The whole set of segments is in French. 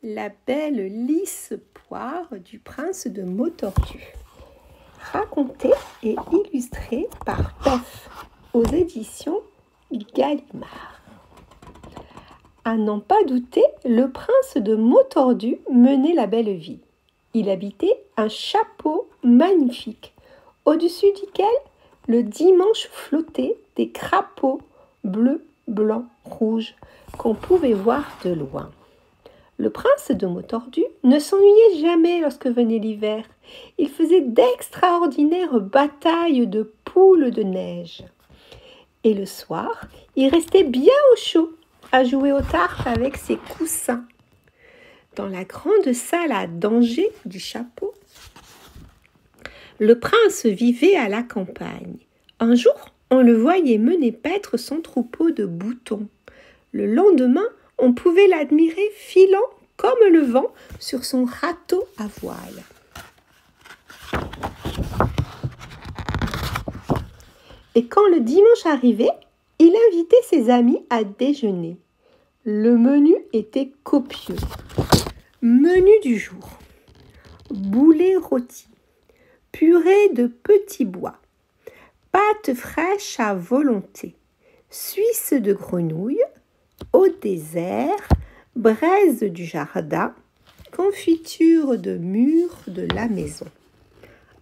La belle lisse poire du prince de Mautordu. Raconté et illustré par Pef aux éditions Gallimard. À n'en pas douter, le prince de Mautordu menait la belle vie. Il habitait un chapeau magnifique, au-dessus duquel le dimanche flottaient des crapauds bleus, blancs, rouges qu'on pouvait voir de loin. Le prince de Mautordu ne s'ennuyait jamais lorsque venait l'hiver. Il faisait d'extraordinaires batailles de poules de neige. Et le soir, il restait bien au chaud à jouer aux tartes avec ses coussins. Dans la grande salle à danger du chapeau, le prince vivait à la campagne. Un jour, on le voyait mener paître son troupeau de boutons. Le lendemain, on pouvait l'admirer filant comme le vent sur son râteau à voile. Et quand le dimanche arrivait, il invitait ses amis à déjeuner. Le menu était copieux. Menu du jour: boulet rôti, purée de petits bois, pâtes fraîches à volonté, suisse de grenouille, au dessert, braise du jardin, confiture de mûres de la maison.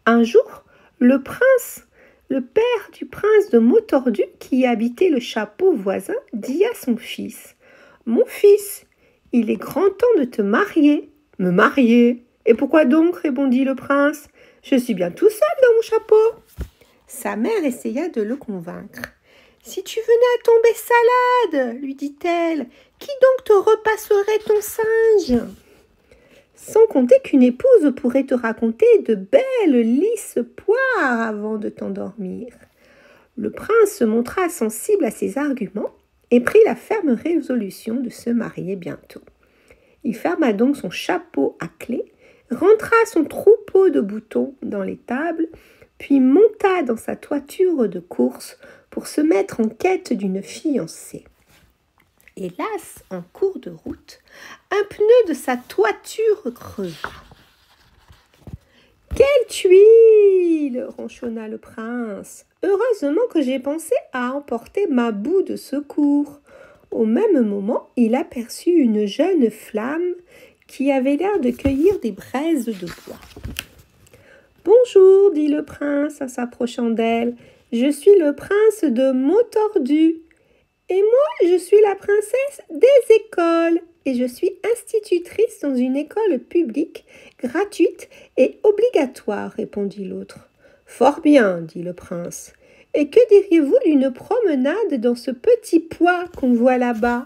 Un jour, le père du prince de Mautordu, qui habitait le chapeau voisin, dit à son fils: « Mon fils, il est grand temps de te marier. »« Me marier? Et pourquoi donc ?» répondit le prince. « Je suis bien tout seul dans mon chapeau. » Sa mère essaya de le convaincre. « Si tu venais à tomber salade, lui dit-elle, qui donc te repasserait ton singe ? Sans compter qu'une épouse pourrait te raconter de belles lisses poires avant de t'endormir. » Le prince se montra sensible à ces arguments et prit la ferme résolution de se marier bientôt. Il ferma donc son chapeau à clé, rentra son troupeau de boutons dans l'étable, puis monta dans sa toiture de course pour se mettre en quête d'une fiancée. Hélas, en cours de route, un pneu de sa toiture creva. « Quelle tuile !» ronchonna le prince. « Heureusement que j'ai pensé à emporter ma boue de secours. » Au même moment, il aperçut une jeune flamme qui avait l'air de cueillir des braises de bois. « Bonjour, dit le prince en s'approchant d'elle. Je suis le prince de Mautordu. Et moi, je suis la princesse des écoles et je suis institutrice dans une école publique, gratuite et obligatoire, répondit l'autre. Fort bien, dit le prince. Et que diriez-vous d'une promenade dans ce petit bois qu'on voit là-bas ?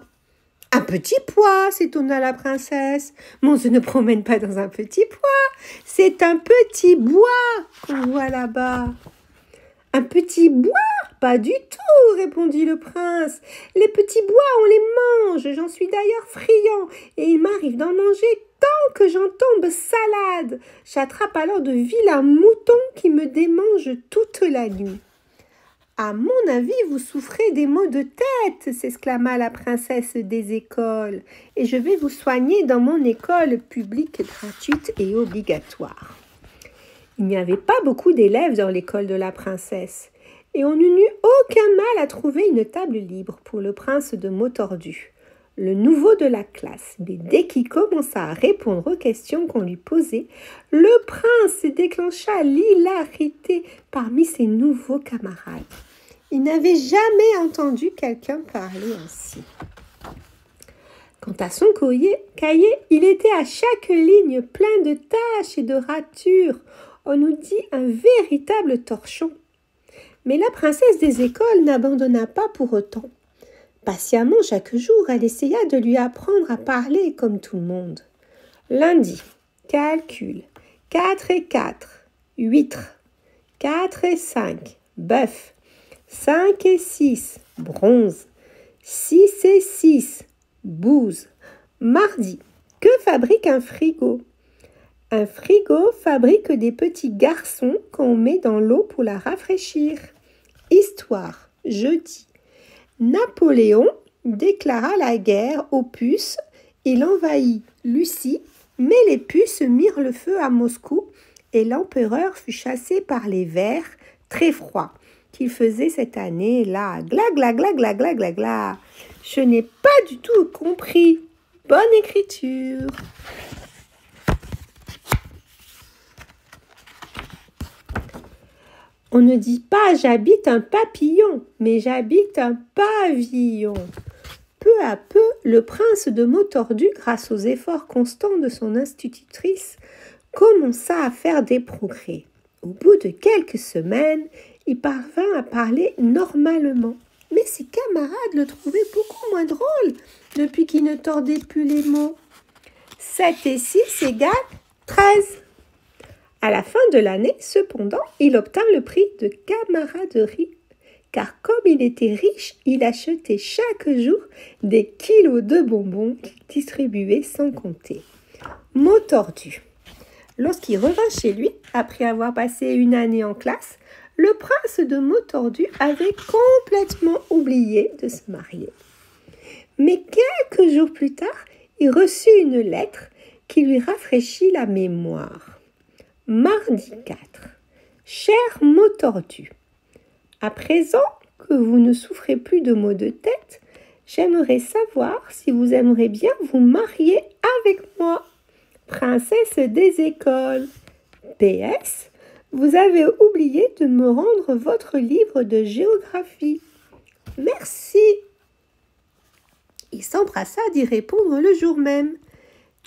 Un petit bois, s'étonna la princesse. Mais on ne promène pas dans un petit bois, c'est un petit bois qu'on voit là-bas. Un petit bois ? Pas du tout, répondit le prince. Les petits bois, on les mange, j'en suis d'ailleurs friand, et il m'arrive d'en manger tant que j'en tombe salade. J'attrape alors de vilains moutons qui me démangent toute la nuit. À mon avis, vous souffrez des maux de tête, s'exclama la princesse des écoles, et je vais vous soigner dans mon école publique gratuite et obligatoire. Il n'y avait pas beaucoup d'élèves dans l'école de la princesse, et on n'eut aucun mal à trouver une table libre pour le prince de Mautordu, le nouveau de la classe. Mais dès qu'il commença à répondre aux questions qu'on lui posait, le prince déclencha l'hilarité parmi ses nouveaux camarades. Il n'avait jamais entendu quelqu'un parler ainsi. Quant à son cahier, il était à chaque ligne plein de taches et de ratures. On nous dit un véritable torchon. Mais la princesse des écoles n'abandonna pas pour autant. Patiemment, chaque jour, elle essaya de lui apprendre à parler comme tout le monde. Lundi, calcul, 4 et 4, huître, 4 et 5, bœuf, 5 et 6, bronze, 6 et 6, bouse. Mardi, que fabrique un frigo ? Un frigo fabrique des petits garçons qu'on met dans l'eau pour la rafraîchir. Histoire, jeudi. Napoléon déclara la guerre aux puces il envahit Lucie, mais les puces mirent le feu à Moscou et l'empereur fut chassé par les vers très froids qu'il faisait cette année-là. Gla, gla, gla, gla, gla, gla, gla. Je n'ai pas du tout compris. Bonne écriture. On ne dit pas « j'habite un papillon », mais « j'habite un pavillon ». Peu à peu, le prince de Motordu, grâce aux efforts constants de son institutrice, commença à faire des progrès. Au bout de quelques semaines, il parvint à parler normalement. Mais ses camarades le trouvaient beaucoup moins drôle depuis qu'il ne tordait plus les mots. 7 et 6 égale 13. À la fin de l'année, cependant, il obtint le prix de camaraderie, car comme il était riche, il achetait chaque jour des kilos de bonbons qu'il distribuait sans compter. Motordu. Lorsqu'il revint chez lui, après avoir passé une année en classe, le prince de Motordu avait complètement oublié de se marier. Mais quelques jours plus tard, il reçut une lettre qui lui rafraîchit la mémoire. Mardi 4. Cher Motordu, à présent que vous ne souffrez plus de maux de tête, j'aimerais savoir si vous aimeriez bien vous marier avec moi. Princesse des écoles. PS, vous avez oublié de me rendre votre livre de géographie. Merci. Il s'empressa d'y répondre le jour même.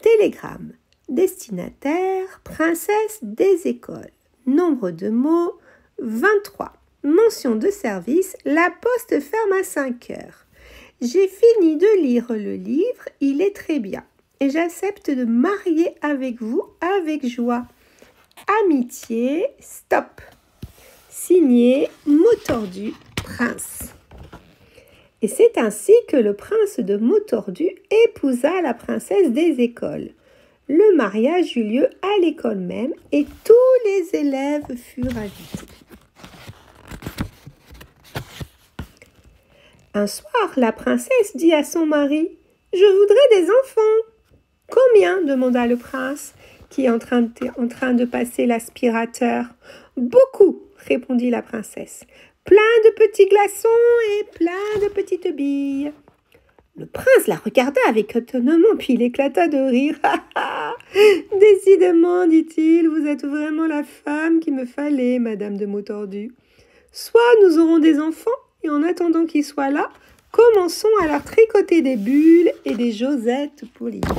Télégramme. Destinataire, princesse des écoles. Nombre de mots, 23. Mention de service, la poste ferme à 5 heures. J'ai fini de lire le livre, il est très bien. Et j'accepte de marier avec vous avec joie. Amitié, stop. Signé Motordu, prince. Et c'est ainsi que le prince de Motordu épousa la princesse des écoles. Le mariage eut lieu à l'école même et tous les élèves furent invités. Un soir, la princesse dit à son mari « Je voudrais des enfants !»« Combien ?» demanda le prince, qui est en train de passer l'aspirateur. « Beaucoup !» répondit la princesse. « Plein de petits glaçons et plein de petites billes. » Le prince la regarda avec étonnement, puis il éclata de rire. « Décidément, dit-il, vous êtes vraiment la femme qu'il me fallait, madame de Motordu. Soit nous aurons des enfants, et en attendant qu'ils soient là, commençons à leur tricoter des bulles et des Josettes pour l'hiver. »